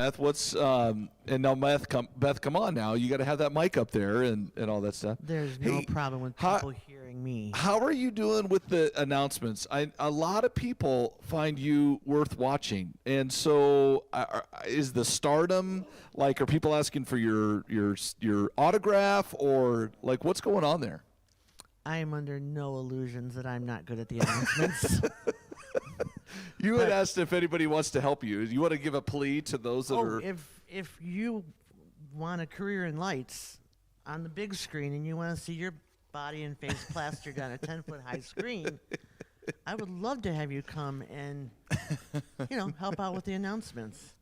Beth, and now Beth, come on now. You got to have that mic up there and all that stuff. There's no problem with people hearing me. How are you doing with the announcements? A lot of people find you worth watching. And so is the stardom, like, are people asking for your autograph, or like what's going on there? I am under no illusions that I'm not good at the announcements. You had asked if anybody wants to help you. You want to give a plea to those that are... If you want a career in lights on the big screen and you want to see your body and face plastered on a 10-foot high screen, I would love to have you come and, help out with the announcements.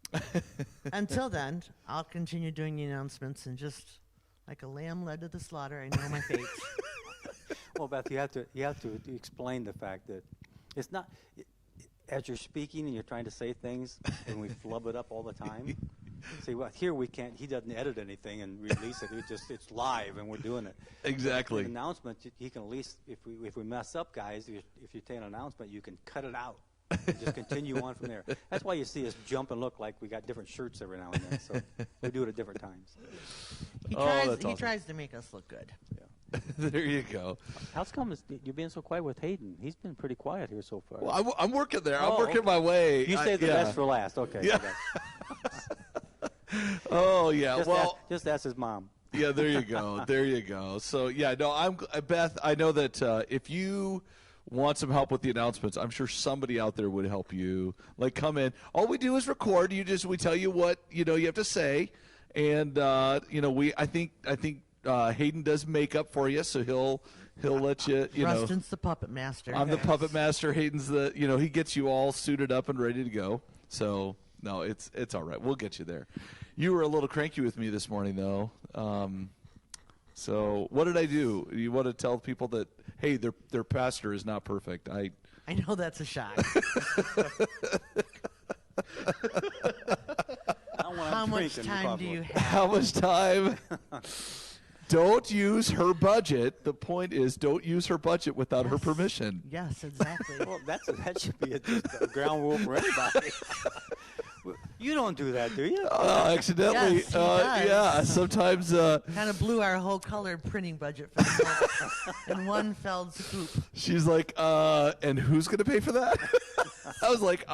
Until then, I'll continue doing the announcements and just like a lamb led to the slaughter, I know my fate. Well, Beth, you have to explain the fact that it's not... As you're speaking and you're trying to say things and we flub it up all the time. See, well, here we can't. He doesn't edit anything and release it. It's live and we're doing it. Exactly. An announcement, he can at least, if we mess up, guys, if you take an announcement, you can cut it out and just continue on from there. That's why you see us jump and look like we got different shirts every now and then. So we do it at different times. He tries to make us look good. Yeah. There you go. How's come you're being so quiet with Hayden? He's been pretty quiet here so far. Well, I'm working there. I'm working my way. You saved the best for last. Okay. Yeah. Oh, yeah. Just ask his mom. Yeah, there you go. There you go. So, yeah, no, Beth, I know that if you want some help with the announcements, I'm sure somebody out there would help you. Like, come in. All we do is record. We tell you what, you have to say. And, I think Hayden does makeup for you, so he'll let you. Rustin's the puppet master. I'm the puppet master. Hayden's he gets you all suited up and ready to go. So no, it's all right. We'll get you there. You were a little cranky with me this morning, though. So what did I do? You want to tell people that hey, their pastor is not perfect. I know that's a shock. How much time do you have? How much time? Don't use her budget. The point is, don't use her budget without her permission. Yes, exactly. Well, that should be just a ground rule for anybody. You don't do that, do you? Accidentally. Yes, he does. Yeah, sometimes. Kind of blew our whole color printing budget for the month in one fell swoop. She's like, and who's going to pay for that? I was like,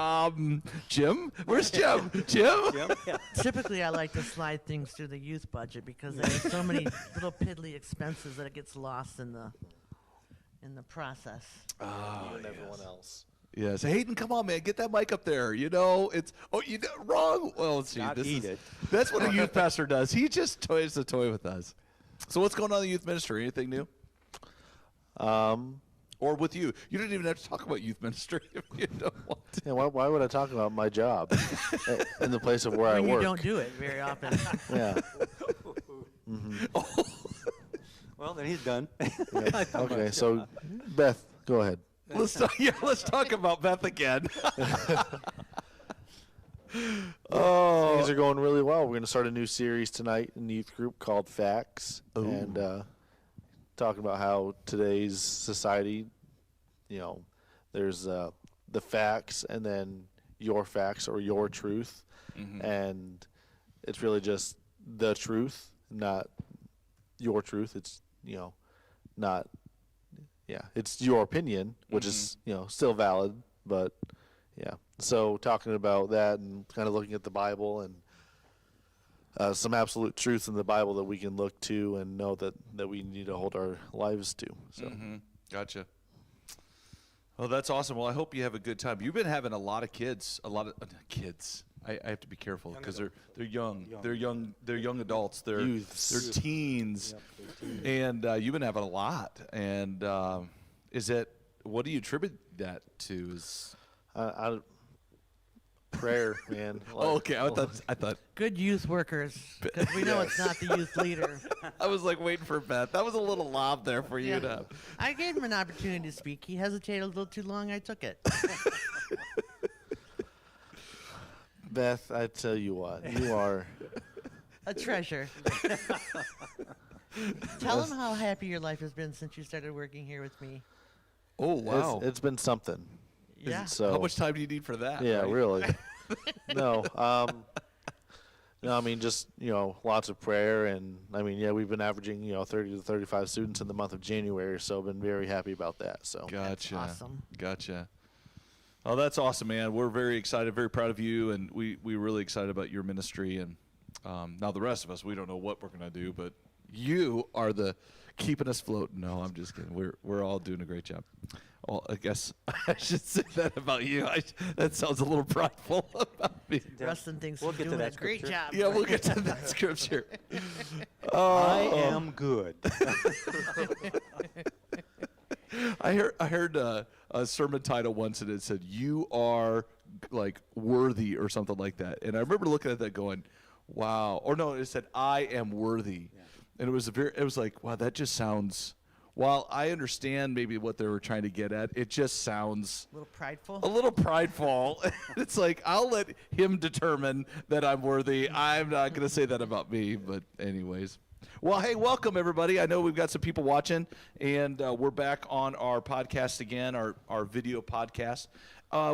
Jim? Where's Jim? Jim? Yeah. Typically, I like to slide things through the youth budget because there's so many little piddly expenses that it gets lost in the process. Oh, and everyone else. Yes. Hayden, come on, man. Get that mic up there. It's wrong. Well, let's see. That's what a youth pastor does. He just toys the toy with us. So what's going on in the youth ministry? Anything new? Or with you? You didn't even have to talk about youth ministry if you don't want to. Yeah, why would I talk about my job in the place of where I work? You don't do it very often. Yeah. Mm-hmm. Well, then he's done. Yeah. Okay, so Beth, go ahead. Let's talk about Beth again. Things are going really well. We're going to start a new series tonight in the youth group called Facts. Ooh. And talking about how today's society, there's the facts and then your facts or your truth. Mm-hmm. And it's really just the truth, not your truth. It's, not... Yeah, it's your opinion, which is, still valid, but yeah. So talking about that and kind of looking at the Bible and some absolute truths in the Bible that we can look to and know that we need to hold our lives to. So, Gotcha. Well, that's awesome. Well, I hope you have a good time. You've been having a lot of kids. I have to be careful because they're young. They're young adults. They're youths. They're teens. Yep, they're teens. And you've been having a lot. And what do you attribute that to? Prayer, man. Okay, I thought. Good youth workers, because we know it's not the youth leader. I was like waiting for Beth. That was a little lob there for you to. I gave him an opportunity to speak. He hesitated a little too long. I took it. Beth, I tell you what, you are a treasure. Tell him how happy your life has been since you started working here with me. Oh, wow. It's been something. Yeah. So, how much time do you need for that? Yeah, right? really. No. No, I mean, just, lots of prayer. And, I mean, yeah, we've been averaging, 30 to 35 students in the month of January. So I've been very happy about that. So Gotcha. That's awesome. Gotcha. Oh, that's awesome, man. We're very excited, very proud of you, and we're really excited about your ministry. And now the rest of us, we don't know what we're going to do, but you are the keeping us floating. No, I'm just kidding. We're all doing a great job. Well, I guess I should say that about you. That sounds a little prideful about me. Rustin thinks We'll he's get to doing a that great scripture. job. Yeah, we'll get to that scripture. I am good. I heard a sermon title once, and it said, "You are like worthy" or something like that. And I remember looking at that, going, "Wow!" Or no, it said, "I am worthy," and it was like, "Wow, that just sounds." While I understand maybe what they were trying to get at, it just sounds A little prideful. a little prideful. It's like, I'll let him determine that I'm worthy. I'm not going to say that about me, but anyways. Well, hey, welcome, everybody. I know we've got some people watching, and we're back on our podcast again, our video podcast.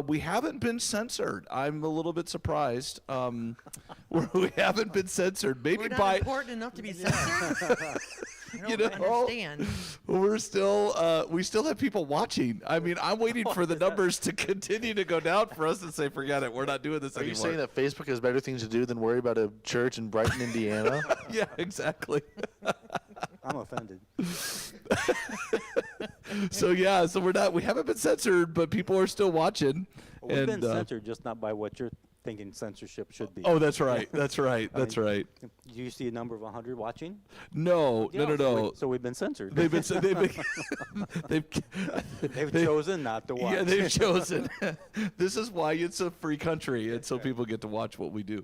We haven't been censored. I'm a little bit surprised. We haven't been censored. Maybe We're not by important enough to be censored. I don't understand. We're still we still have people watching. I mean, I'm waiting for the numbers to continue to go down for us to say, forget it, we're not doing this Are anymore. you saying that Facebook has better things to do than worry about a church in Brighton, Indiana? Yeah, exactly. I'm offended. So we haven't been censored, but people are still watching. Well, we've and, been censored, just not by what you're thinking censorship should be. Oh, that's right. That's right. I mean, That's right. Do you see a number of 100 watching? No. So we've been censored. They've chosen not to watch. Yeah, they've chosen. This is why it's a free country, and so people get to watch what we do.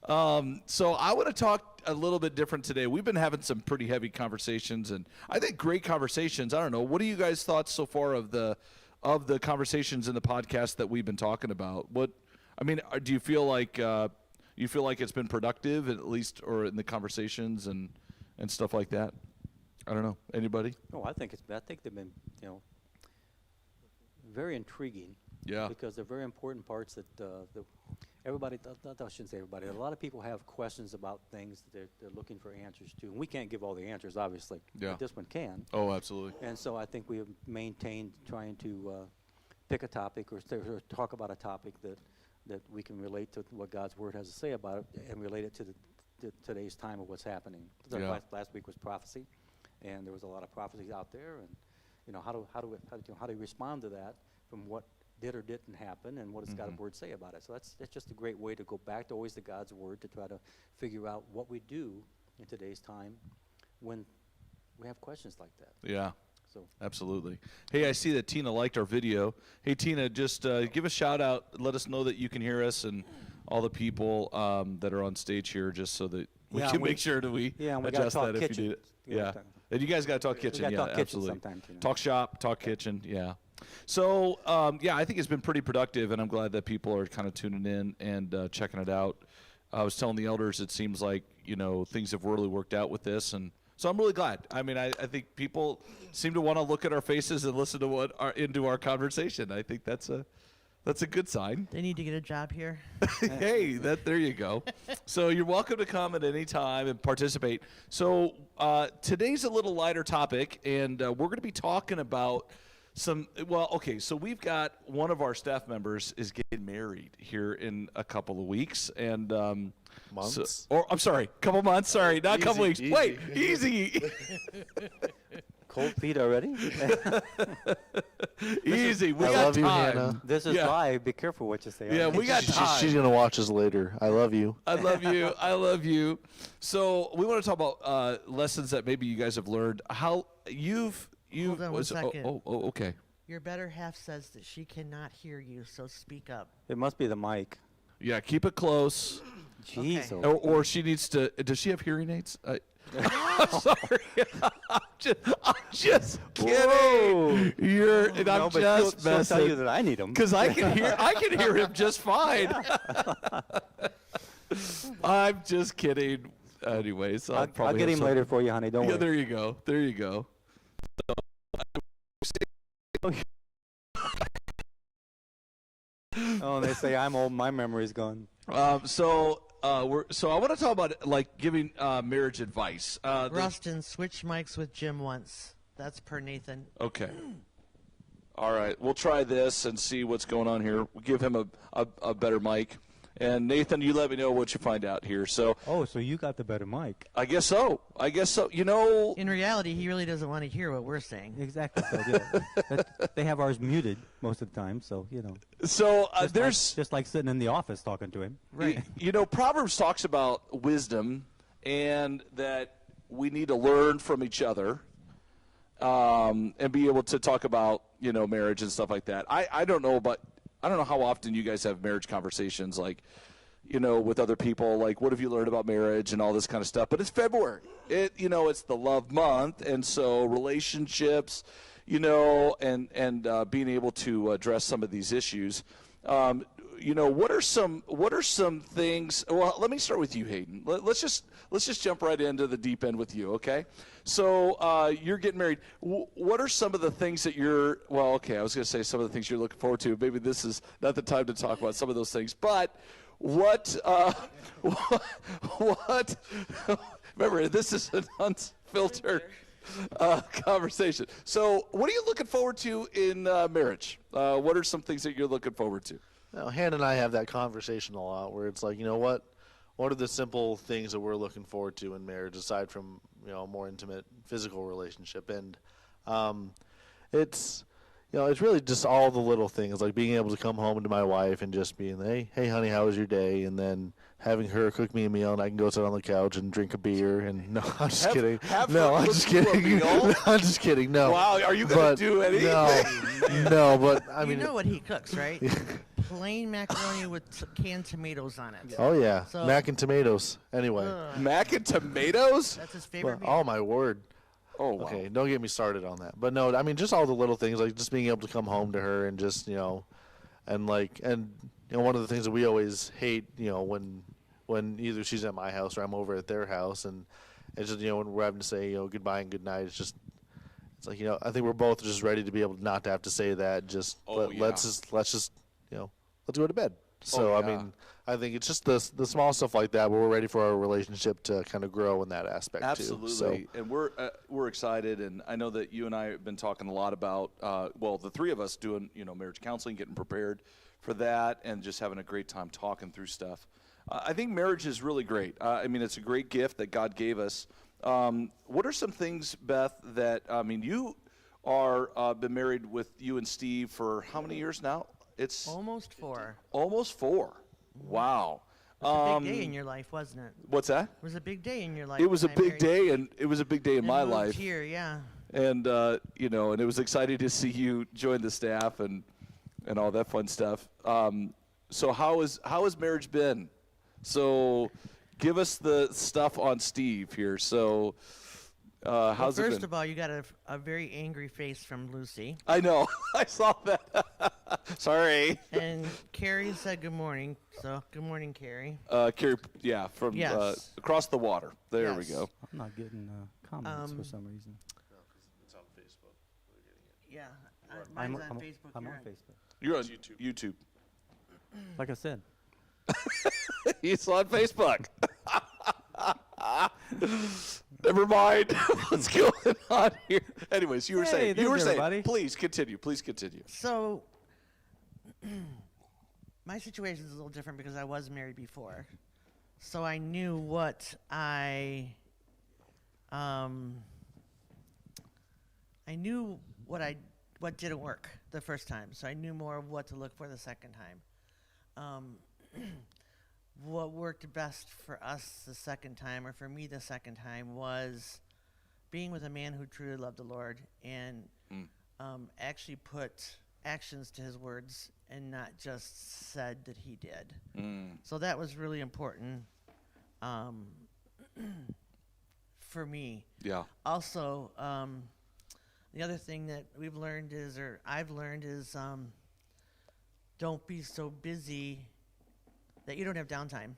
So I want to talk a little bit different today. We've been having some pretty heavy conversations, and I think great conversations. I don't know. What are you guys' thoughts so far of the conversations in the podcast that we've been talking about? Do you feel like it's been productive, at least, or in the conversations and stuff like that? I don't know. Anybody? Oh, I think they've been, very intriguing. Yeah. Because they're very important parts that everybody, I shouldn't say everybody, a lot of people have questions about things that they're looking for answers to. And we can't give all the answers, obviously. Yeah. But this one can. Oh, absolutely. And so I think we have maintained trying to pick a topic or talk about a topic that we can relate to what God's Word has to say about it and relate it to today's time of what's happening. Yeah. Last week was prophecy, and there was a lot of prophecies out there, and how do you respond to that from what did or didn't happen, and what does God's Word say about it? So that's just a great way to go back to always to God's Word to try to figure out what we do in today's time when we have questions like that. Yeah. So Absolutely. Hey, I see that Tina liked our video. Hey, Tina, just give a shout out. Let us know that you can hear us and all the people that are on stage here, just so that we can make sure that we adjust that if you need it. Yeah. And you guys got to talk kitchen. Yeah, absolutely. Talk shop, talk kitchen. Yeah. So, I think it's been pretty productive, and I'm glad that people are kind of tuning in and checking it out. I was telling the elders, it seems like, things have really worked out with this, and so I'm really glad. I mean, I think people seem to want to look at our faces and listen to into our conversation. I think that's a good sign. They need to get a job here. Hey, there you go. So you're welcome to come at any time and participate. So today's a little lighter topic, and we're going to be talking about so we've got one of our staff members is getting married here in a couple of weeks, and Months? I'm sorry, couple months. Sorry, not a couple weeks. Easy. Wait, easy. cold feet already? Easy. We I got love you, time. Hannah. This is Yeah. live. Be careful what you say. Yeah, we got time. She's going to watch us later. I love you. I love you. I love you. So we want to talk about lessons that maybe you guys have learned. How you've Hold on one second. Oh, okay. Your better half says that she cannot hear you, so speak up. It must be the mic. Yeah, keep it close. Jeez. Okay. Or she needs to. Does she have hearing aids? I'm sorry. I'm just kidding. I'm just she'll tell you messing. that I need them. Because I can hear him just fine. I'm just kidding. Anyways, I'll probably get have him some- later for you, honey. Don't Yeah, worry. there you go. There you go. Oh, and they say I'm old. My memory's gone. So I want to talk about like giving marriage advice. Rustin, switch mics with Jim once. That's per Nathan. Okay. All right, we'll try this and see what's going on here. We'll give him a better mic. And Nathan, you let me know what you find out here. So. Oh, so you got the better mic. I guess so. You know. In reality, he really doesn't want to hear what we're saying. Exactly. So, they have ours muted most of the time, so you know. So there's just like sitting in the office talking to him. Right. You know, Proverbs talks about wisdom and that we need to learn from each other, and be able to talk about marriage and stuff like that. I don't know how often you guys have marriage conversations, like, with other people, like, what have you learned about marriage and all this kind of stuff. But it's February. It's the love month, and so relationships, and being able to address some of these issues. What are some things? Well, let me start with you, Hayden. Let's just jump right into the deep end with you, okay? So you're getting married. What are some of the things that I was going to say some of the things you're looking forward to. Maybe this is not the time to talk about some of those things. But what? Remember, this is an unfiltered conversation. So, what are you looking forward to in marriage? What are some things that you're looking forward to? Hannah and I have that conversation a lot where it's like, what are the simple things that we're looking forward to in marriage aside from, a more intimate physical relationship? And it's really just all the little things, like being able to come home to my wife and just being, hey honey, how was your day? And then having her cook me a meal and I can go sit on the couch and drink a beer. And no, I'm just kidding. No, I'm just kidding. No, I'm just kidding. No. Wow, are you going to do anything? No, but I mean. You know what he cooks, right? Plain macaroni with canned tomatoes on it. Oh, yeah. So, mac and tomatoes. Anyway. Mac and tomatoes? That's his favorite meal. Oh, my word. Oh, wow. Okay, don't get me started on that. But no, I mean, just all the little things, like just being able to come home to her and just, and one of the things that we always hate, when either she's at my house or I'm over at their house, and it's just, when we're having to say, goodbye and good night, it's like, I think we're both just ready to be able not to have to say that. Let's just let's go to bed. So, I mean, I think it's just the small stuff like that where we're ready for our relationship to kind of grow in that aspect Absolutely. too. So. And we're excited, and I know that you and I have been talking a lot about, the three of us doing, marriage counseling, getting prepared for that, and just having a great time talking through stuff. I think marriage is really great. It's a great gift that God gave us. What are some things, Beth, that, you are been married with you and Steve for how many years now? It's almost 4. Almost 4. Wow. It was a big day in your life, wasn't it? What's that? It was a big day in your life. It was a big day, and it was a big day in my life. Here, yeah. And and it was exciting to see you join the staff and all that fun stuff. So how has marriage been? So, give us the stuff on Steve here. So, how's it been? First of all, you got a very angry face from Lucy. I know. I saw that. Sorry. And Carrie said good morning. So, good morning, Carrie. Carrie, from across the water. There we go. I'm not getting comments for some reason. No, because it's on Facebook. Yeah. Mine's on Facebook. I'm on Facebook. You're on YouTube. Like I said. He's on Facebook. Never mind. What's going on here? Anyways, you were saying. Please continue. So, my situation is a little different because I was married before, so I knew what what didn't work the first time. So I knew more of what to look for the second time. What worked best for us the second time, or for me the second time, was being with a man who truly loved the Lord and actually put actions to his words and not just said that he did. So that was really important for me. Yeah. Also, the other thing that I've learned is don't be so busy that you don't have downtime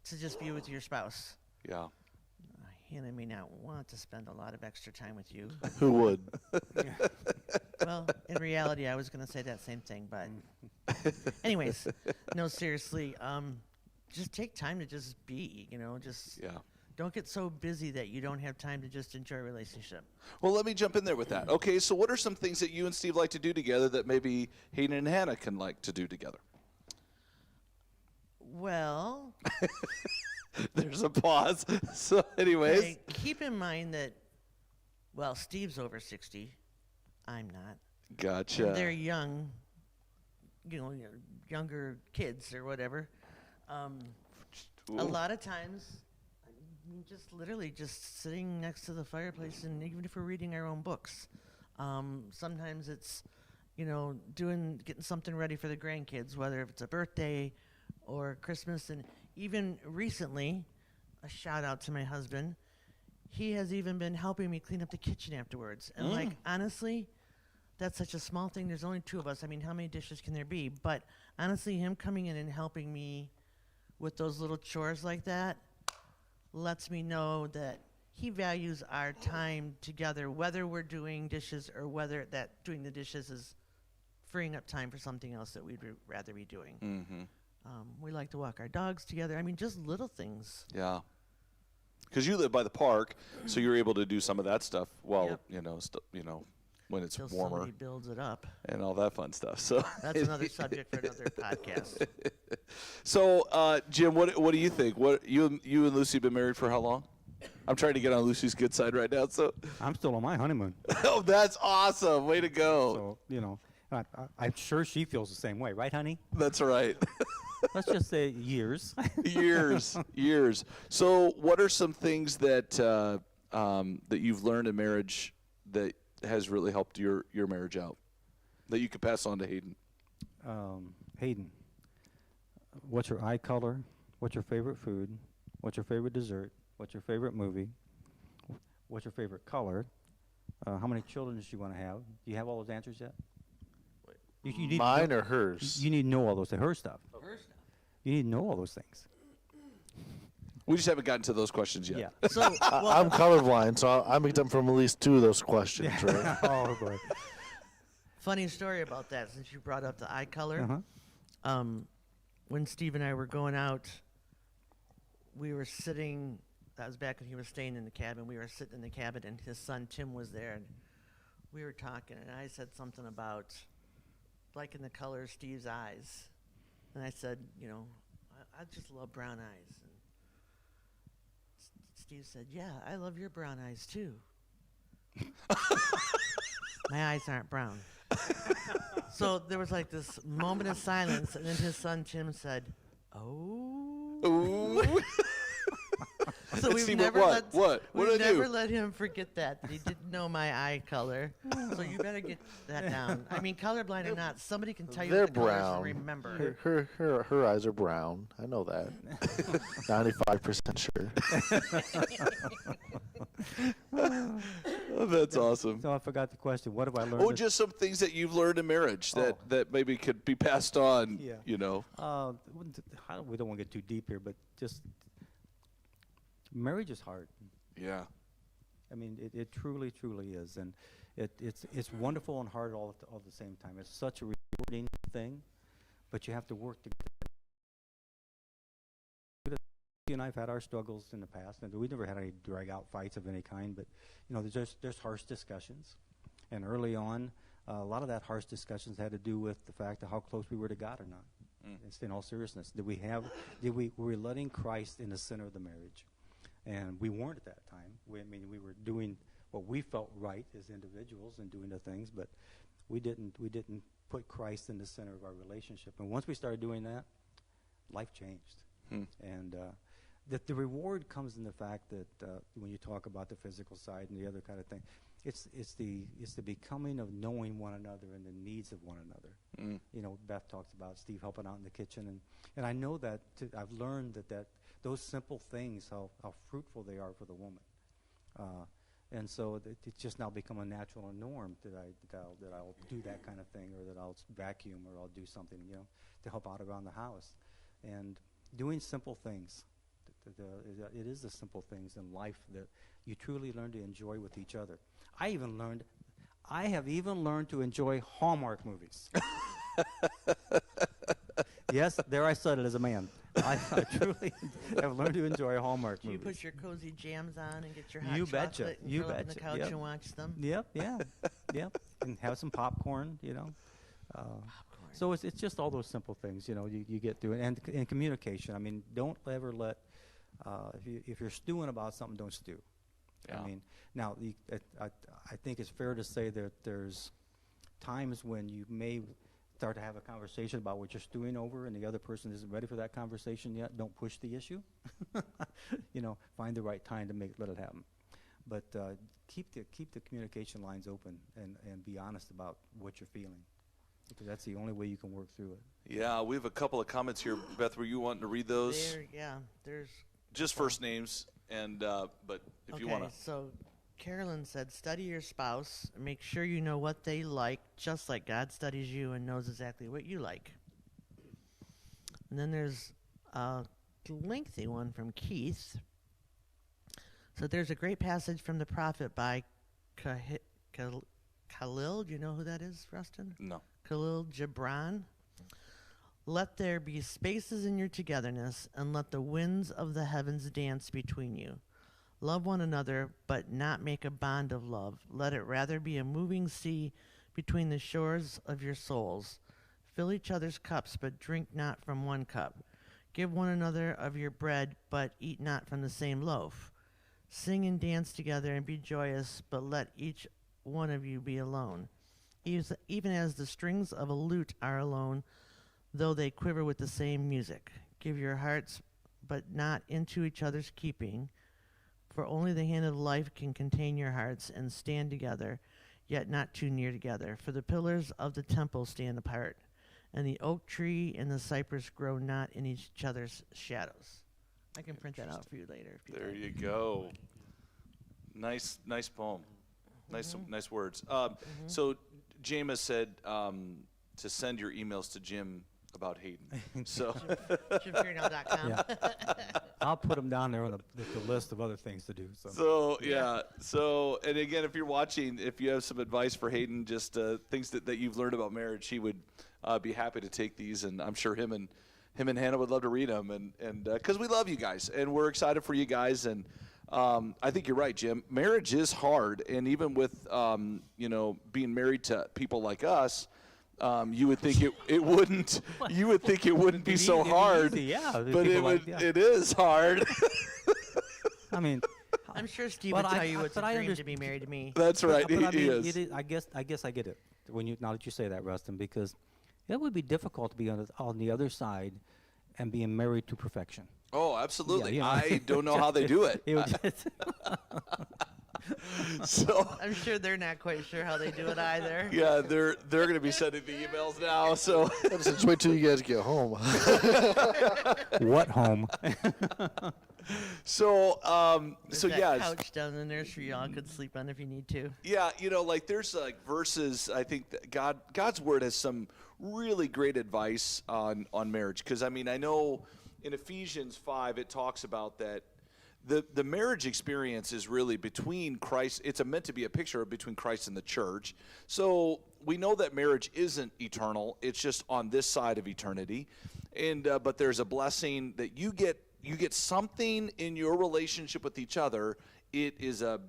to just be with your spouse. Yeah. Hannah may not want to spend a lot of extra time with you. Who would? Well, in reality, I was going to say that same thing, but anyways, no, seriously, just take time to just be, just Yeah. don't get so busy that you don't have time to just enjoy a relationship. Well, let me jump in there with that. Okay, so what are some things that you and Steve like to do together that maybe Hayden and Hannah can like to do together? Well, There's a pause. So, anyways. okay, keep in mind that, well, Steve's over 60. I'm not. Gotcha. And they're young, younger kids or whatever. A lot of times, just literally just sitting next to the fireplace, and even if we're reading our own books, sometimes it's, getting something ready for the grandkids, whether if it's a birthday or Christmas. And even recently, a shout out to my husband, he has even been helping me clean up the kitchen afterwards. And honestly, that's such a small thing. There's only 2 of us. I mean, how many dishes can there be? But honestly, him coming in and helping me with those little chores like that lets me know that he values our time together, whether we're doing dishes or whether that doing the dishes is freeing up time for something else that we'd rather be doing. Mm-hmm. We like to walk our dogs together. I mean, just little things. Yeah. Because you live by the park, so you're able to do some of that stuff while, Yep. when it's Till warmer somebody builds it up. and all that fun stuff. So That's another subject for another podcast. So, Jim, what do you think? What you and Lucy been married for how long? I'm trying to get on Lucy's good side right now. So, I'm still on my honeymoon. oh, that's awesome! Way to go! So, I'm sure she feels the same way, right, honey? That's right. Let's just say years. years. So, what are some things that that you've learned in marriage that has really helped your marriage out that you could pass on to Hayden? Hayden, what's your eye color? What's your favorite food? What's your favorite dessert? What's your favorite movie? What's your favorite color? How many children does she want to have? Do you have all those answers yet? You need Mine or hers? You need to know all those things. Her stuff. Her stuff. You need to know all those things. We just haven't gotten to those questions yet. Yeah. So, I'm colorblind, so I'm exempt from at least 2 of those questions, right? Oh, boy. funny story about that, since you brought up the eye color. Uh-huh. When Steve and I were going out, we were sitting. That was back when he was staying in the cabin. We were sitting in the cabin, and his son Tim was there, and we were talking. And I said something about liking the color of Steve's eyes, and I said, I just love brown eyes. And Steve said, "Yeah, I love your brown eyes too." My eyes aren't brown. So there was like this moment of silence, and then his son Tim said, "Oh." Ooh. So And we've Steve never went, what? What we've did I do? never let him forget that he didn't know my eye color. So you better get that down. I mean, colorblind or not, somebody can tell you They're what the colors brown. and remember. Her eyes are brown. I know that. 95% sure. Oh, that's awesome. So I forgot the question. What have I learned? Oh, just some things that you've learned in marriage that maybe could be passed on. Yeah. We don't want to get too deep here, but just marriage is hard. Yeah. I mean, it truly, truly is, and it's wonderful and hard all at the same time. It's such a rewarding thing, but you have to work together. He and I've had our struggles in the past, and we've never had any drag-out fights of any kind. But there's harsh discussions, and early on, a lot of that harsh discussions had to do with the fact of how close we were to God or not. It's in all seriousness. Were we letting Christ in the center of the marriage? And we weren't at that time. We were doing what we felt right as individuals and doing the things, but we didn't put Christ in the center of our relationship. And once we started doing that, life changed. And the reward comes in the fact that when you talk about the physical side and the other kind of thing, it's the becoming of knowing one another and the needs of one another. Beth talks about Steve helping out in the kitchen, and I know that I've learned that those simple things, how fruitful they are for the woman. And so it's just now become a natural norm that I'll do that kind of thing, or that I'll vacuum, or I'll do something, to help out around the house. And doing simple things, it is the simple things in life that you truly learn to enjoy with each other. I have even learned to enjoy Hallmark movies. Yes, there I said it as a man. I truly have learned to enjoy Hallmark Do you movies. put your cozy jams on and get your hot You chocolate betcha. and You curl up on the betcha. couch Yep. and watch them? Yep, yeah, yep. And have some popcorn, So it's just all those simple things, you get through it. And communication. I mean, don't ever let, if you're stewing about something, don't stew. Yeah. I mean, now, I think it's fair to say that there's times when you may start to have a conversation about what you're stewing over and the other person isn't ready for that conversation yet. Don't push the issue. Find the right time to let it happen. But keep the communication lines open and be honest about what you're feeling, because that's the only way you can work through it. Yeah, we have a couple of comments here, Beth. Were you wanting to read those? There's Just first names, and but if you want to. So Carolyn said, study your spouse. Make sure you know what they like, just like God studies you and knows exactly what you like. And then there's a lengthy one from Keith. So there's a great passage from the prophet by Khalil. Do you know who that is, Rustin? No. Khalil Gibran. Let there be spaces in your togetherness, and let the winds of the heavens dance between you. Love one another, but not make a bond of love. Let it rather be a moving sea between the shores of your souls. Fill each other's cups, but drink not from one cup. Give one another of your bread, but eat not from the same loaf. Sing and dance together and be joyous, but let each one of you be alone. Even as the strings of a lute are alone, though they quiver with the same music. Give your hearts, but not into each other's keeping. For only the hand of life can contain your hearts and stand together, yet not too near together. For the pillars of the temple stand apart, and the oak tree and the cypress grow not in each other's shadows. I can print that out for you later. If you There like. you go. Nice poem. Nice words. So Jameis said to send your emails to Jim about Hayden. So JimFearnow.com. Yeah. I'll put them down there on the list of other things to do. yeah. So, and again, if you're watching, if you have some advice for Hayden, just things that you've learned about marriage, he would be happy to take these, and I'm sure him and Hannah would love to read them, and because we love you guys, and we're excited for you guys, and I think you're right, Jim. Marriage is hard, and even with being married to people like us. You would think it wouldn't. You would think it wouldn't be so hard. Easy, yeah. But it is hard. I mean, I'm sure Steve would tell you it's a dream to understand- be married to me. That's right. But I He mean, is. I guess I get it now that you say that, Rustin, because it would be difficult to be on the other side and being married to perfection. Oh, absolutely. Yeah, I don't know how they do it. It would just, So I'm sure they're not quite sure how they do it either. yeah, they're going to be sending the emails now. So Just wait till you guys get home. what home? so There's so that yeah. couch down in the nursery y'all could sleep on if you need to. Yeah, there's verses. I think that God's word has some really great advice on marriage, because I mean, I know in Ephesians 5 it talks about that the marriage experience is really between Christ. It's meant to be a picture between Christ and the church. So we know that marriage isn't eternal. It's just on this side of eternity, and but there's a blessing that you get something in your relationship with each other. It is a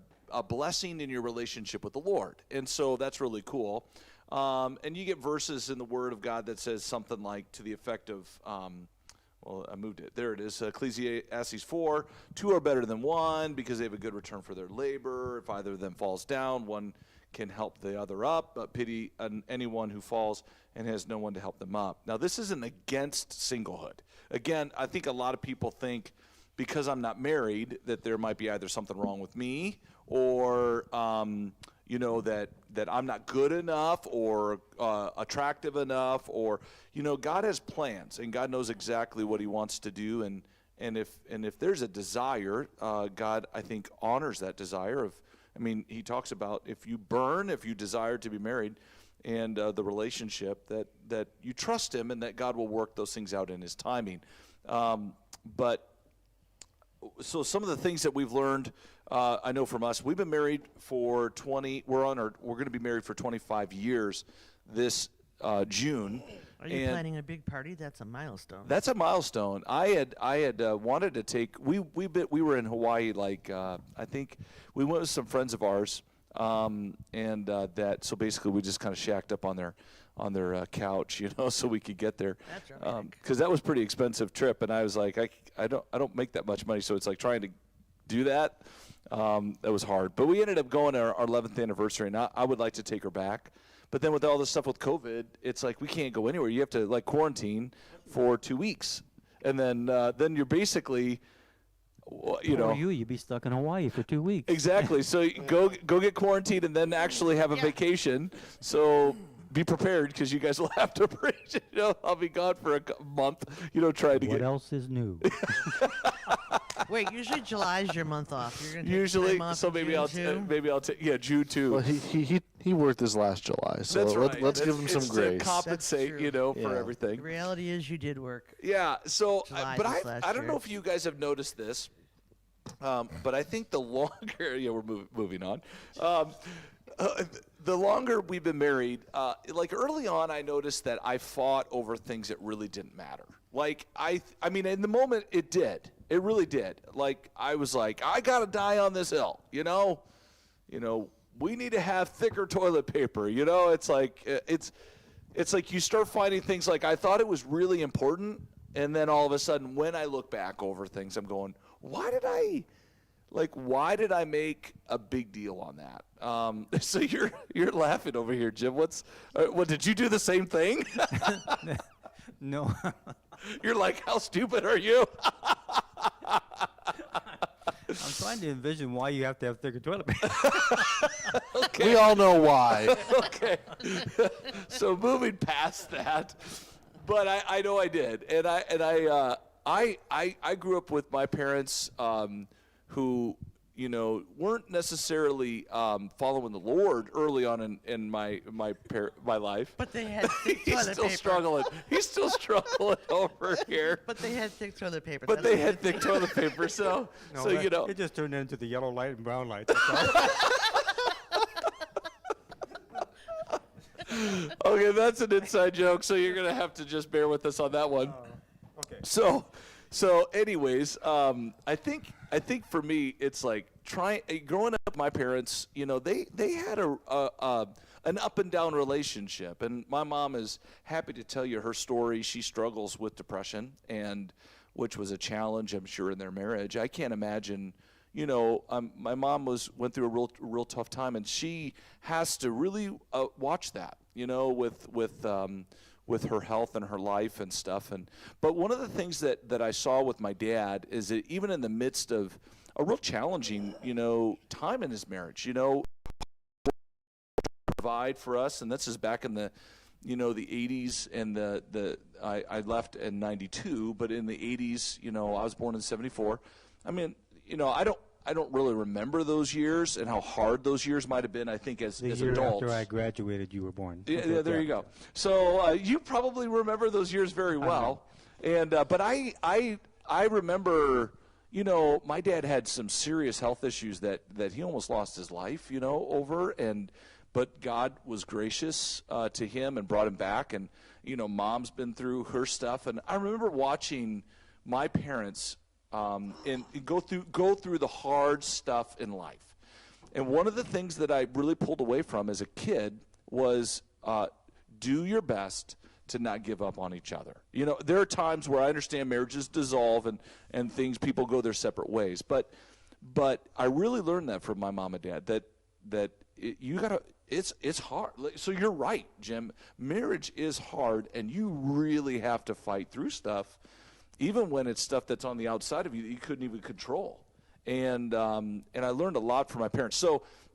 blessing in your relationship with the Lord. And so that's really cool. And you get verses in the Word of God that says something like to the effect of, well, I moved it. There it is. Ecclesiastes 4, 2 are better than one because they have a good return for their labor. If either of them falls down, one can help the other up, but pity anyone who falls and has no one to help them up. Now, this isn't against singlehood. Again, I think a lot of people think because I'm not married that there might be either something wrong with me or that I'm not good enough or attractive enough, or God has plans and God knows exactly what He wants to do, and if there's a desire, God, I think, honors that desire. He talks about if you desire to be married, and the relationship that you trust Him and that God will work those things out in His timing. But so some of the things that we've learned, I know from us, we've been married for we're going to be married for 25 years this June. Are you And planning a big party? That's a milestone. that's a milestone. I had wanted to take. We were in Hawaii. Like I think we went with some friends of ours, and that. So basically, we just kind of shacked up on their couch, so we could get there. That's romantic. Because that was a pretty expensive trip, and I was like, I don't make that much money, so it's like trying to do that. That was hard. But we ended up going to our 11th anniversary, and I would like to take her back. But then with all this stuff with COVID, it's like we can't go anywhere. You have to like quarantine for 2 weeks, and then you're basically, you'd be stuck in Hawaii for 2 weeks. Exactly. So you go get quarantined and then actually have a vacation. So be prepared because you guys will have to bridge. I'll be gone for a month. Trying to What else is new? Wait, usually July is your month off. You're gonna take Usually, time off so in maybe June I'll take June too. Well, he worked this last July, so That's right. let's give him some It's grace. to compensate, That's true. for Yeah. everything. The reality is you did work. Yeah. So, July but this last I don't know year. if you guys have noticed this, but I think the longer we're moving on. The longer we've been married, like early on, I noticed that I fought over things that really didn't matter. Like I mean, in the moment, it did. It really did. Like I was like, I gotta die on this hill. We need to have thicker toilet paper. It's like it's like you start finding things like I thought it was really important, and then all of a sudden, when I look back over things, I'm going, why did I make a big deal on that? So you're laughing over here, Jim. What did you do the same thing? No. You're like, how stupid are you? I'm trying to envision why you have to have thicker toilet paper. Okay. We all know why. Okay. So moving past that, but I know I did, and I grew up with my parents who weren't necessarily following the Lord early on in my life. But they had thick He's toilet still paper. struggling. He's still struggling over here. But they had thick toilet paper. But they had thick toilet paper, so It just turned into the yellow light and brown light. That's all. Okay, that's an inside joke, so you're gonna have to just bear with us on that one. Okay. So anyways, I think for me it's like growing up with my parents, they had an up and down relationship, and my mom is happy to tell you her story. She struggles with depression, and which was a challenge, I'm sure, in their marriage. I can't imagine. My mom went through a real tough time, and she has to really watch that, with her health and her life and stuff. But one of the things that I saw with my dad is that even in the midst of a real challenging, time in his marriage, provide for us, and this is back in the, the 80s, and I left in 92, but in the 80s, I was born in 74. I mean, I don't really remember those years and how hard those years might have been. I think as The year adults. after I graduated, you were born. Yeah, there you go. So you probably remember those years very well. And but I remember, my dad had some serious health issues that he almost lost his life, over. But God was gracious to him and brought him back. And Mom's been through her stuff. And I remember watching my parents and go through the hard stuff in life. And one of the things that I really pulled away from as a kid was do your best to not give up on each other. There are times where I understand marriages dissolve and people go their separate ways. But I really learned that from my mom and dad that it's hard. So you're right, Jim. Marriage is hard, and you really have to fight through stuff. Even when it's stuff that's on the outside of you that you couldn't even control. And I learned a lot from my parents.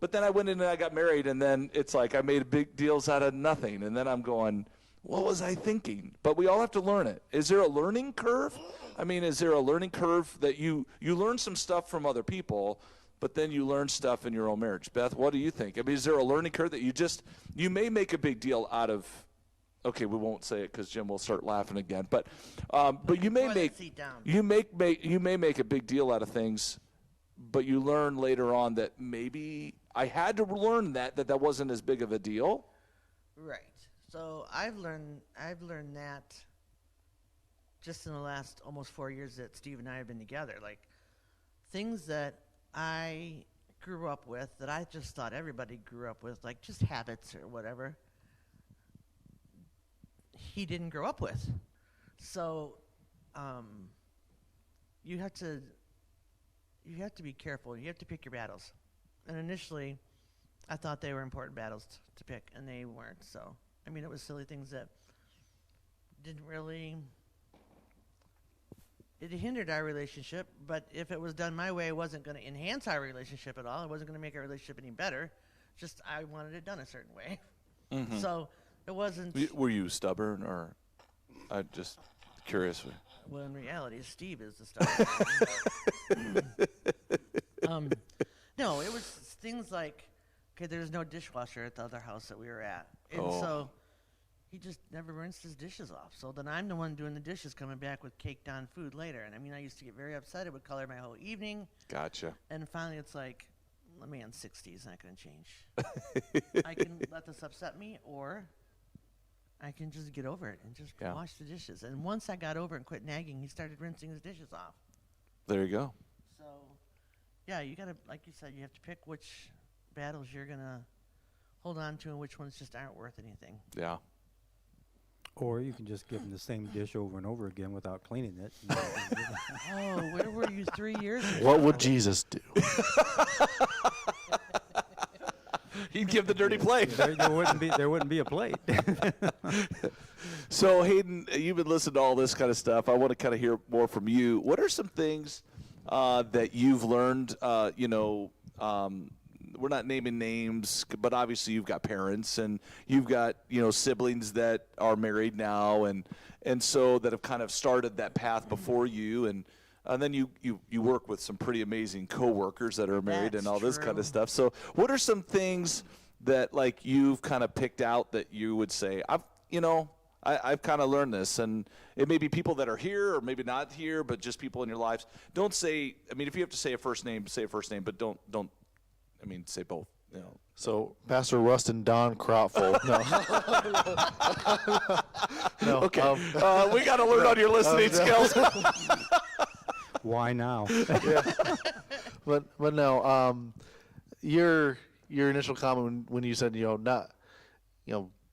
But then I went in and I got married, and then it's like I made big deals out of nothing. And then I'm going, what was I thinking? But we all have to learn it. Is there a learning curve? I mean, is there a learning curve that you learn some stuff from other people, but then you learn stuff in your own marriage? Beth, what do you think? I mean, is there a learning curve that you may make a big deal out of? Okay, we won't say it because Jim will start laughing again. But you may make a big deal out of things, but you learn later on that maybe I had to learn that wasn't as big of a deal. Right. So I've learned that just in the last almost 4 years that Steve and I have been together. Like things that I grew up with that I just thought everybody grew up with, like just habits or whatever, he didn't grow up with. So you have to be careful. You have to pick your battles. And initially, I thought they were important battles to pick, and they weren't. So, I mean, it was silly things that didn't really. It hindered our relationship, but if it was done my way, it wasn't going to enhance our relationship at all. It wasn't going to make our relationship any better. Just I wanted it done a certain way. Mm-hmm. So it wasn't. Were you stubborn, or I'm just curious? Well, in reality, Steve is the stubborn. No, it was things like, okay, there's no dishwasher at the other house that we were at, and so he just never rinsed his dishes off. So then I'm the one doing the dishes, coming back with caked on food later. And I mean, I used to get very upset. It would color my whole evening. Gotcha. And finally, it's like, the man's 60. He's not going to change. I can let this upset me, or I can just get over it and just wash the dishes. And once I got over it and quit nagging, he started rinsing his dishes off. There you go. So, yeah, you got to, like you said, you have to pick which battles you're going to hold on to and which ones just aren't worth anything. Yeah. Or you can just give them the same dish over and over again without cleaning it. Oh, where were you 3 years ago? What would Jesus do? He'd give the dirty plate. there wouldn't be a plate. So, Hayden, you've been listening to all this kind of stuff. I want to kind of hear more from you. What are some things that you've learned, we're not naming names, but obviously you've got parents and you've got, siblings that are married now and so that have kind of started that path before you. And then you work with some pretty amazing coworkers that are married and all this kind of stuff. So what are some things that like you've kind of picked out that you would say, I've kind of learned this, and it may be people that are here or maybe not here, but just people in your lives. Don't say, if you have to say a first name, say a first name, but don't, say both. So Pastor Rustin Don Crotful. No. Okay. We got to learn on your listening skills. Why now? Yeah. But no. Your initial comment when you said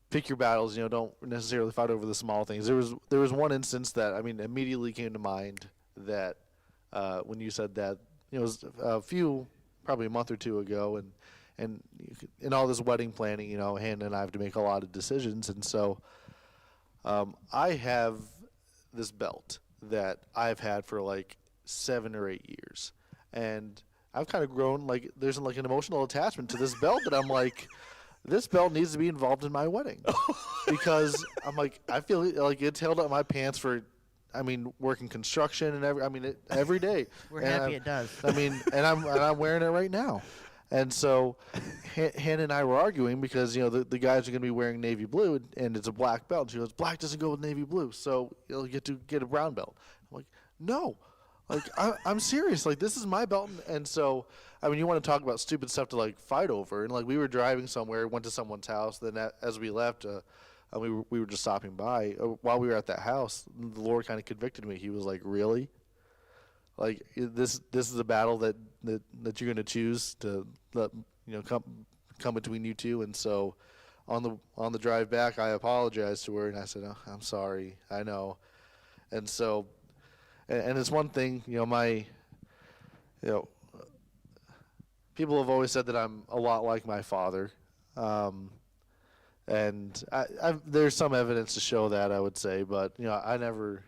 pick your battles. Don't necessarily fight over the small things. There was one instance that immediately came to mind that when you said that it was probably a month or two ago, and in all this wedding planning, Hannah and I have to make a lot of decisions, and so I have this belt that I've had for like 7 or 8 years, and I've kind of grown there's an emotional attachment to this belt that I'm like, this belt needs to be involved in my wedding because I feel like it's held up my pants for. Working construction and every day. We're happy it does. And I'm wearing it right now. And so Hannah and I were arguing because, the guys are going to be wearing navy blue and it's a black belt. And she goes, black doesn't go with navy blue, so you'll get to get a brown belt. I'm like, no. I'm serious. This is my belt. And so, you want to talk about stupid stuff to fight over. And we were driving somewhere, went to someone's house. Then as we left, we were just stopping by. While we were at that house, the Lord kind of convicted me. He was like, really? This is a battle that you're going to choose to let come between you two. And so on the drive back, I apologized to her and I said, oh, I'm sorry. I know. And so and it's one thing, people have always said that I'm a lot like my father. And there's some evidence to show that, I would say, but I never.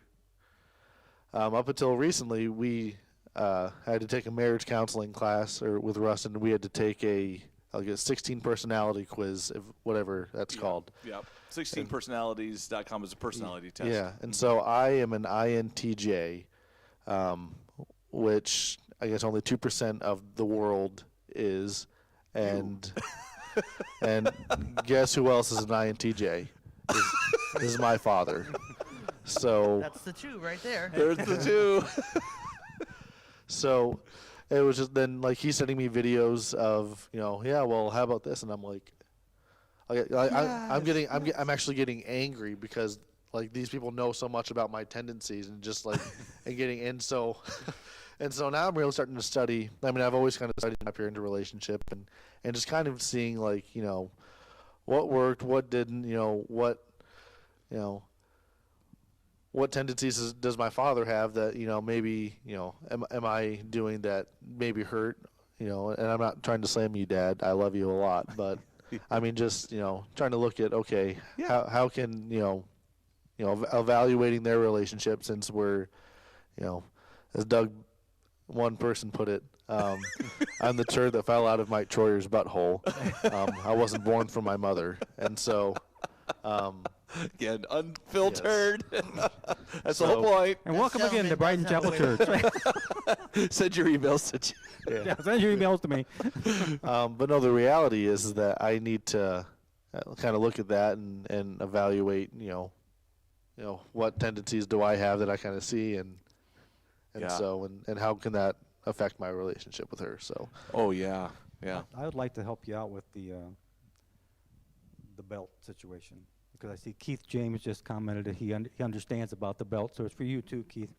Up until recently, we had to take a marriage counseling class, or with Russ, and we had to take a 16 personality quiz, whatever that's called. Yeah, 16personalities.com is a personality test. Yeah, and so I am an INTJ, which I guess only 2% of the world is, and. And guess who else is an INTJ? Is my father. So that's the 2 right there. There's the 2. So it was just then he's sending me videos of how about this, and I'm like, I'm actually getting angry because like these people know so much about my tendencies and just like and getting in so and so now I'm really starting to study. I mean, I've always kind of studied my parenting relationship and just kind of seeing like what worked, what didn't, you know what tendencies does my father have that maybe am I doing that maybe hurt, and I'm not trying to slam you, Dad, I love you a lot, but I mean just trying to look at how can evaluating their relationship, since we're as Doug, one person put it, I'm the turd that fell out of Mike Troyer's butthole. I wasn't born from my mother, and so again, unfiltered. Yes. That's the whole point. And welcome again to Brighton Chapel Church. Send your emails to Yeah, send your emails to me. But no, the reality is that I need to kind of look at that and evaluate, what tendencies do I have that I kind of see, and how can that affect my relationship with her. So. Oh yeah. I would like to help you out with the belt situation, because I see Keith James just commented that he understands about the belt, so it's for you too, Keith.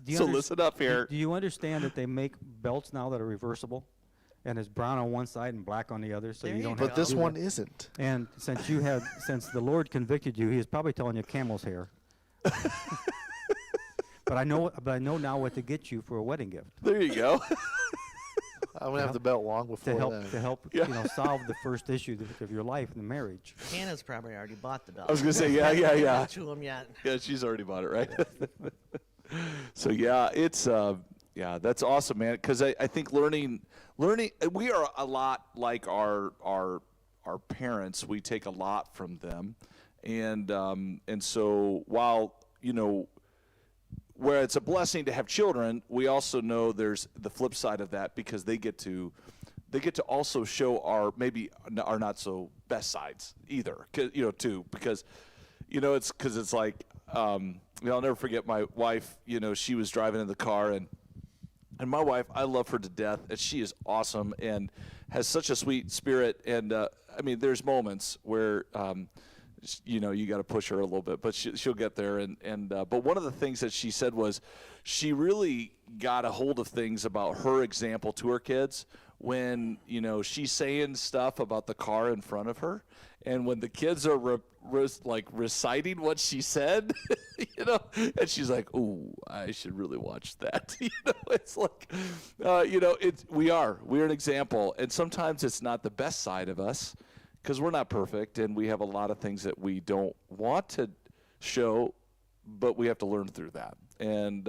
So listen up here. Do you understand that they make belts now that are reversible, and it's brown on one side and black on the other, so you don't have But to this do one that? isn't. And since the Lord convicted you, he is probably telling you camel's hair. But I know now what to get you for a wedding gift. There you go. I'm gonna have the belt long before to help solve the first issue of your life in the marriage. Hannah's probably already bought the belt. I was gonna say, yeah. Haven't given it to him yet. Yeah, she's already bought it, right? So yeah, it's that's awesome, man. Because I think learning, we are a lot like our parents. We take a lot from them, and so while where it's a blessing to have children, we also know there's the flip side of that, because they get to also show our not so best sides either, too, because it's like I'll never forget my wife. She was driving in the car, and my wife, I love her to death, and she is awesome and has such a sweet spirit, and I mean there's moments where you got to push her a little bit, but she'll get there. But one of the things that she said was she really got a hold of things about her example to her kids when, she's saying stuff about the car in front of her. And when the kids are reciting what she said, and she's like, "Ooh, I should really watch that." It's like, we're an example. And sometimes it's not the best side of us, because we're not perfect, and we have a lot of things that we don't want to show, but we have to learn through that. And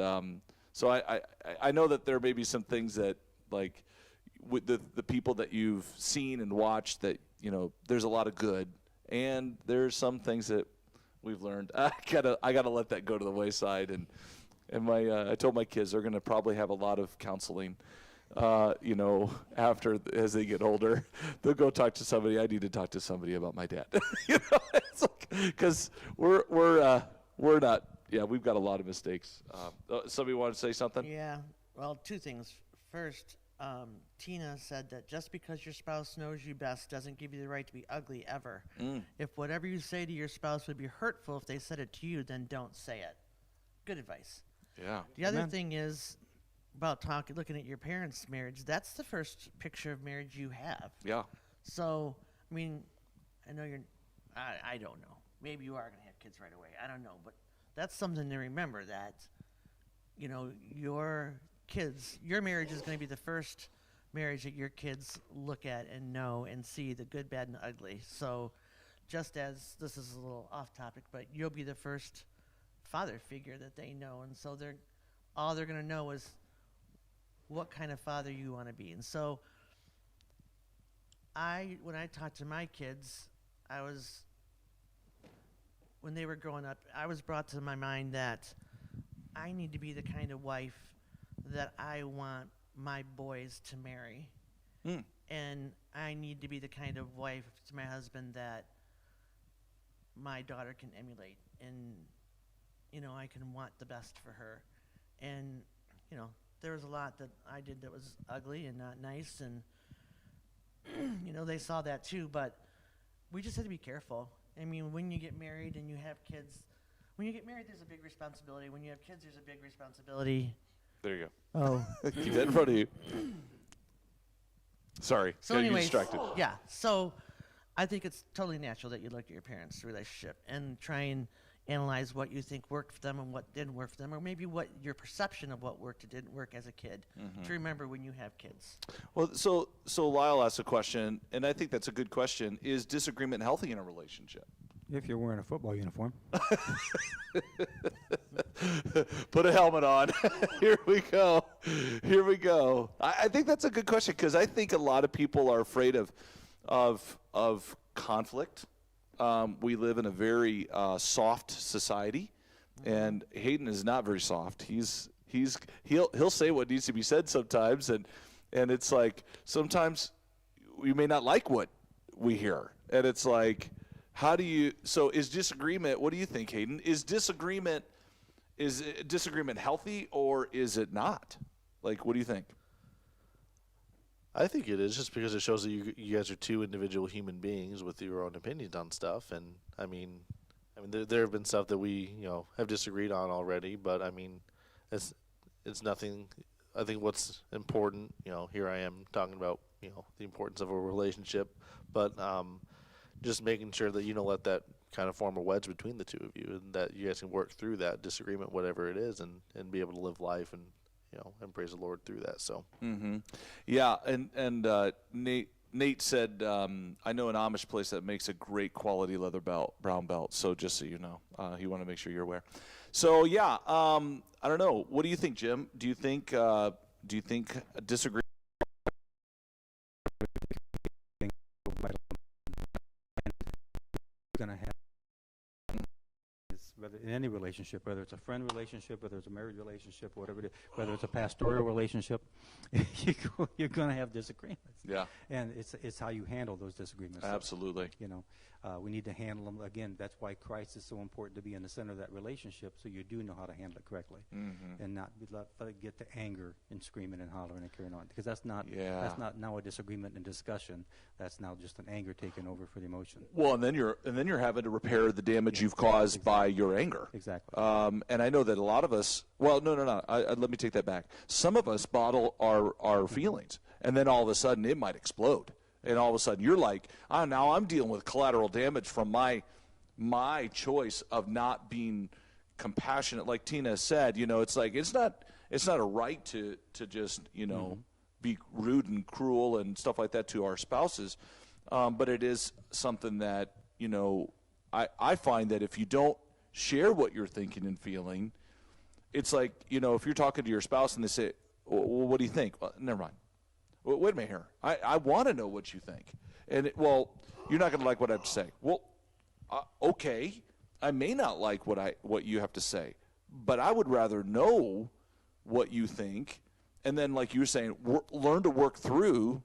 so I know that there may be some things that, like, with the people that you've seen and watched, that there's a lot of good, and there's some things that we've learned. I gotta let that go to the wayside. And I told my kids they're gonna probably have a lot of counseling. After, as they get older, they'll go talk to somebody. I need to talk to somebody about my dad. It's like, because we're not. Yeah, we've got a lot of mistakes. Somebody want to say something? Yeah. Well, two things. First, Tina said that just because your spouse knows you best doesn't give you the right to be ugly ever. If whatever you say to your spouse would be hurtful if they said it to you, then don't say it. Good advice. Yeah. The other thing is about looking at your parents' marriage. That's the first picture of marriage you have. Yeah. So, I mean, I know I don't know. Maybe you are going to have kids right away. I don't know. But that's something to remember, that, your marriage is going to be the first marriage that your kids look at and know and see the good, bad, and ugly. So, just as this is a little off topic, but you'll be the first father figure that they know. And so all they're going to know is what kind of father you want to be. And so when I talked to my kids, when they were growing up, I was brought to my mind that I need to be the kind of wife that I want my boys to marry. And I need to be the kind of wife to my husband that my daughter can emulate. And, I can want the best for her. And, there was a lot that I did that was ugly and not nice, and they saw that too. But we just have to be careful. I mean, when you get married and you have kids, when you get married, there's a big responsibility. When you have kids, there's a big responsibility. There you Oh. go. Keep that in front of you. Sorry, So got you anyways, distracted. yeah. So I think it's totally natural that you look at your parents' relationship and try and analyze what you think worked for them and what didn't work for them, or maybe what your perception of what worked or didn't work as a kid. To remember when you have kids. Well, so Lyle asked a question, and I think that's a good question. Is disagreement healthy in a relationship? If you're wearing a football uniform. Put a helmet on. Here we go. Here we go. I think that's a good question because I think a lot of people are afraid of conflict. We live in a very soft society, and Hayden is not very soft. He'll say what needs to be said sometimes, and it's like sometimes we may not like what we hear, and it's like, how do you? So is disagreement? What do you think, Hayden? Is disagreement healthy or is it not? Like, what do you think? I think it is, just because it shows that you guys are two individual human beings with your own opinions on stuff. And I mean, there have been stuff that we have disagreed on already, but I mean, it's nothing. I think what's important, here I am talking about the importance of a relationship, but just making sure that you don't let that kind of form a wedge between the two of you, and that you guys can work through that disagreement, whatever it is, and be able to live life and praise the Lord through that. So, Yeah, and Nate said, I know an Amish place that makes a great quality leather brown belt. So just so you know, he wanted to make sure you're aware. So yeah, I don't know. What do you think, Jim? Do you think disagreement? Going to have whether in any relationship, whether it's a friend relationship, whether it's a marriage relationship, whatever it is, whether it's a pastoral relationship, you're going to have disagreements. Yeah, and it's how you handle those disagreements. Absolutely. We need to handle them. Again, that's why Christ is so important to be in the center of that relationship, so you do know how to handle it correctly, and not let it get to anger and screaming and hollering and carrying on, because that's not now a disagreement and discussion. That's now just an anger taking over for the emotion. Well, and then you're having to repair the damage you've caused by your anger. Exactly. And I know that a lot of us. Well, no. Let me take that back. Some of us bottle our feelings, and then all of a sudden it might explode. And all of a sudden you're like, now I'm dealing with collateral damage from my choice of not being compassionate. Like Tina said, it's like it's not a right to just be rude and cruel and stuff like that to our spouses, but it is something that I find that if you don't share what you're thinking and feeling, it's like if you're talking to your spouse and they say, well, what do you think? Well, never mind. Well, wait a minute here. I want to know what you think. And, you're not going to like what I have to say. Well, okay. I may not like what you have to say, but I would rather know what you think, and then, like you were saying, learn to work through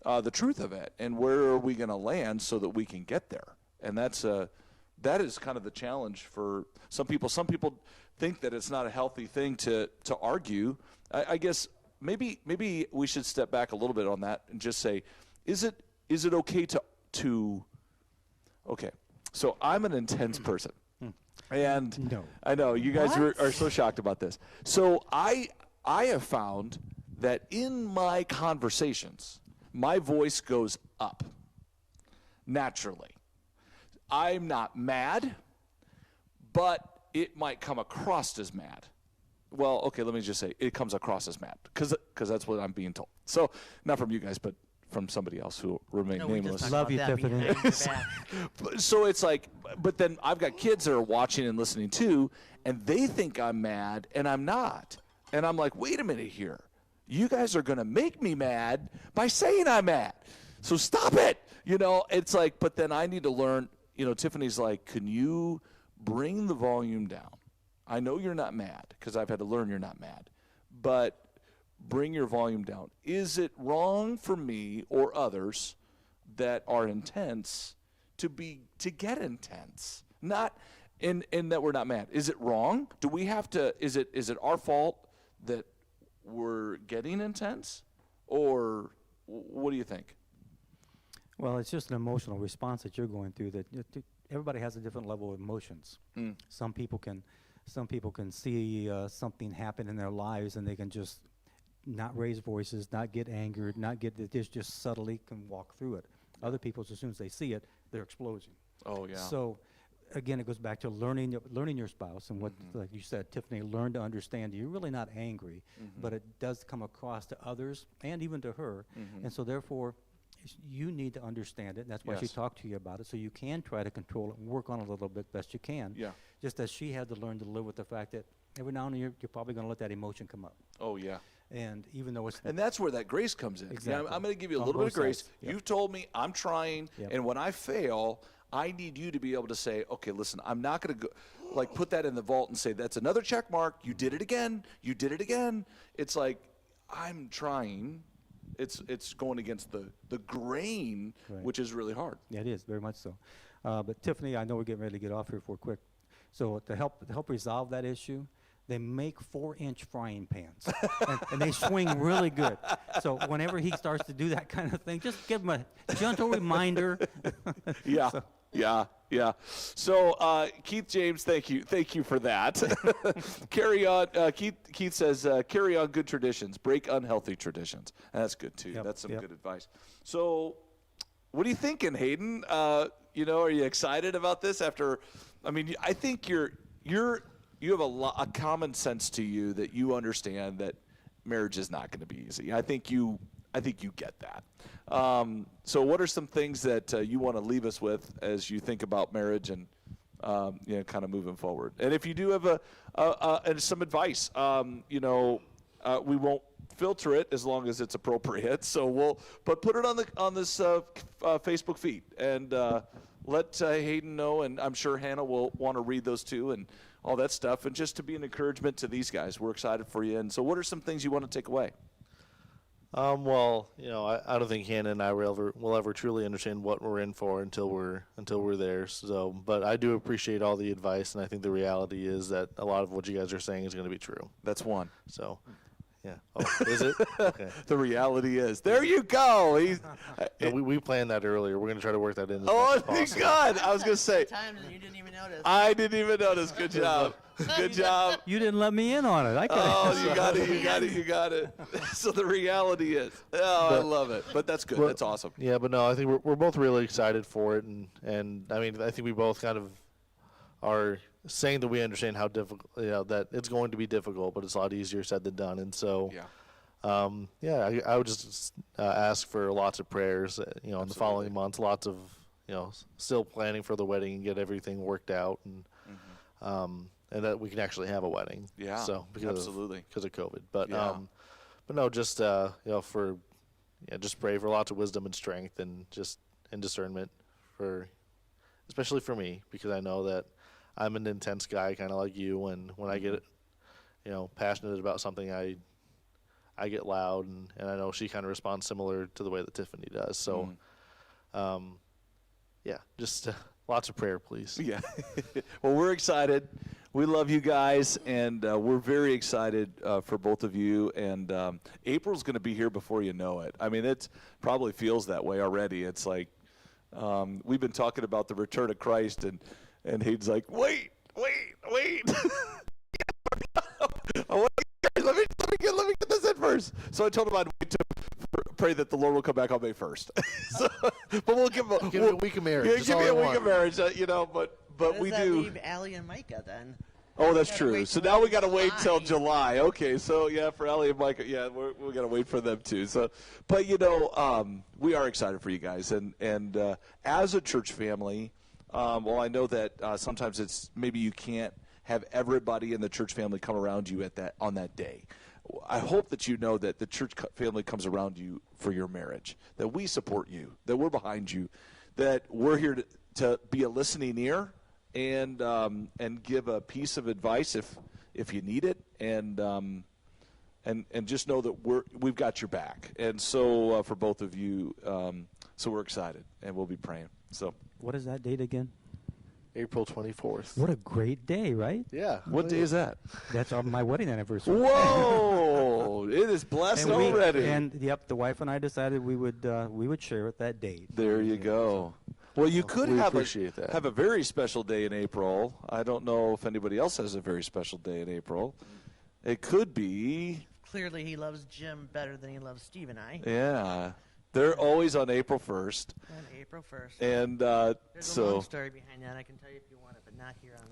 the truth of it, and where are we going to land so that we can get there. And that is kind of the challenge for some people. Some people think that it's not a healthy thing to argue. I guess – Maybe we should step back a little bit on that and just say, is it okay to okay? So I'm an intense person, and No. I know you guys are so shocked about this. So I have found that in my conversations, my voice goes up naturally. I'm not mad, but it might come across as mad. Well, okay, let me just say it comes across as mad because that's what I'm being told. So not from you guys, but from somebody else who remain nameless. Love you, Tiffany. So it's like, but then I've got kids that are watching and listening too, and they think I'm mad, and I'm not. And I'm like, wait a minute here. You guys are going to make me mad by saying I'm mad. So stop it. It's like, but then I need to learn, Tiffany's like, can you bring the volume down? I know you're not mad because I've had to learn you're not mad, but bring your volume down. Is it wrong for me or others that are intense to get intense? Not in that we're not mad. Is it wrong? Do we have to? Is it our fault that we're getting intense, or what do you think? Well, it's just an emotional response that you're going through. Everybody has a different level of emotions. Some people can see something happen in their lives, and they can just not raise voices, not get angered, just subtly can walk through it. Other people, as soon as they see it, they're exploding. Oh yeah. So, again, it goes back to learning your spouse, and what, like you said, Tiffany, learn to understand. You're really not angry, but it does come across to others and even to her, and so therefore, you need to understand it. And that's why she talked to you about it, so you can try to control it and work on it a little bit best you can. Yeah. Just as she had to learn to live with the fact that every now and then you're probably going to let that emotion come up. Oh yeah. And even though it's And that's where that grace comes in. Exactly. I'm going to give you a On little bit of both grace. sides. Yep. You've told me I'm trying, and when I fail, I need you to be able to say, okay, listen, I'm not going to go, put that in the vault and say, that's another check mark. You did it again. You did it again. It's like, I'm trying. It's going against the grain, which is really hard. Yeah, it is, very much so. But Tiffany, I know we're getting ready to get off here for quick. So to help resolve that issue, they make 4-inch frying pans, and they swing really good. So whenever he starts to do that kind of thing, just give him a gentle reminder. Yeah. Yeah. So, Keith James, thank you for that. Carry on. Keith says, carry on good traditions, break unhealthy traditions. And that's good too. That's some good advice. So, what are you thinking, Hayden? Are you excited about this? I think you have a common sense to you that you understand that marriage is not going to be easy. I think you get that. So what are some things that you want to leave us with as you think about marriage and kind of moving forward? And if you do have and some advice, we won't filter it as long as it's appropriate. So put it on this Facebook feed and let Hayden know, and I'm sure Hannah will want to read those too and all that stuff, and just to be an encouragement to these guys. We're excited for you. And so what are some things you want to take away? Well, I don't think Hannah and I will ever truly understand what we're in for until we're there. So, but I do appreciate all the advice, and I think the reality is that a lot of what you guys are saying is going to be true. That's one. So, yeah. Oh, is it? Okay. The reality is. There you go. We planned that earlier. We're going to try to work that in. Thank God. I was going to say. Times and you didn't even notice. I didn't even notice. Good job. Good job. You didn't let me in on it. You got it. So the reality is. I love it. But that's good. That's awesome. Yeah, but no, I think we're both really excited for it, and I mean, I think we both kind of are saying that we understand how difficult, that it's going to be difficult, but it's a lot easier said than done. And so, I would just ask for lots of prayers, in the following months, lots of, still planning for the wedding and get everything worked out, and that we can actually have a wedding. Yeah. So because of COVID, but no, just just pray for lots of wisdom and strength and discernment especially for me, because I know that I'm an intense guy, kind of like you, and when I get, passionate about something, I get loud, and I know she kind of responds similar to the way that Tiffany does. So, just lots of prayer, please. Yeah. Well, we're excited. We love you guys, and we're very excited for both of you. And April's going to be here before you know it. I mean, it probably feels that way already. It's like we've been talking about the return of Christ, and Hayden's like, wait. Let me get this in first. So I told him I'd wait to pray that the Lord will come back on May 1st. But we'll give him a week of marriage. Yeah, give me a week of marriage. But we do. Leave Allie and Micah then. Oh, that's true. So now we got to wait till July. Okay, so for Allie and Micah, we got to wait for them too. So, but we are excited for you guys, and as a church family, well, I know that sometimes it's maybe you can't have everybody in the church family come around you on that day. I hope that you know that the church family comes around you for your marriage, that we support you, that we're behind you, that we're here to be a listening ear and give a piece of advice if you need it, and just know that we've got your back. And so for both of you, so we're excited, and we'll be praying. So what is that date again? April 24th. What a great day, right? Yeah. What day is that? That's my wedding anniversary. Whoa! Oh, it is blessed And already. Yep, the wife and I decided we would share it that date. There you go. Well, you could we have appreciate that. have a very special day in April. I don't know if anybody else has a very special day in April. It could be. Clearly, he loves Jim better than he loves Steve and I. Yeah. They're always on April 1st. On April 1st. And There's a long story behind that. I can tell you if you want it, but not here on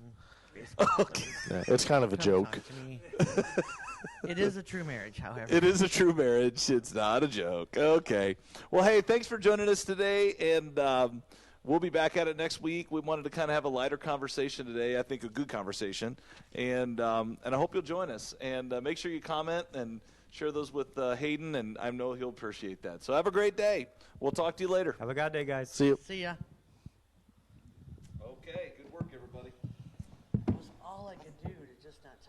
Facebook. Okay. Yeah, it's kind of a Come joke. talk to me. It is a true marriage, however. It is a true marriage. It's not a joke. Okay. Well, hey, thanks for joining us today, and we'll be back at it next week. We wanted to kind of have a lighter conversation today. I think a good conversation, and I hope you'll join us. And make sure you comment and share those with Hayden, and I know he'll appreciate that. So have a great day. We'll talk to you later. Have a good day, guys. See you. See ya.